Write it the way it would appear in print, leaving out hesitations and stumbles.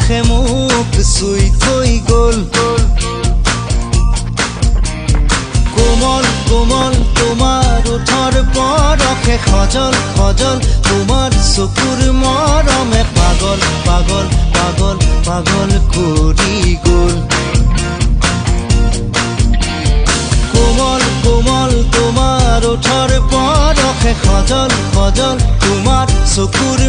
পৰশে মোক চুই থৈ গ'ল কোমল কোমল তোমাৰ ওঠৰ পৰশে সজল সজল তোমাৰ চকুৰ মৰমে পাগল পাগল পাগল পাগল কৰি গ'ল কোমল কোমল তোমাৰ ওঠৰ পৰশে সজল সজল তোমাৰ চকুৰ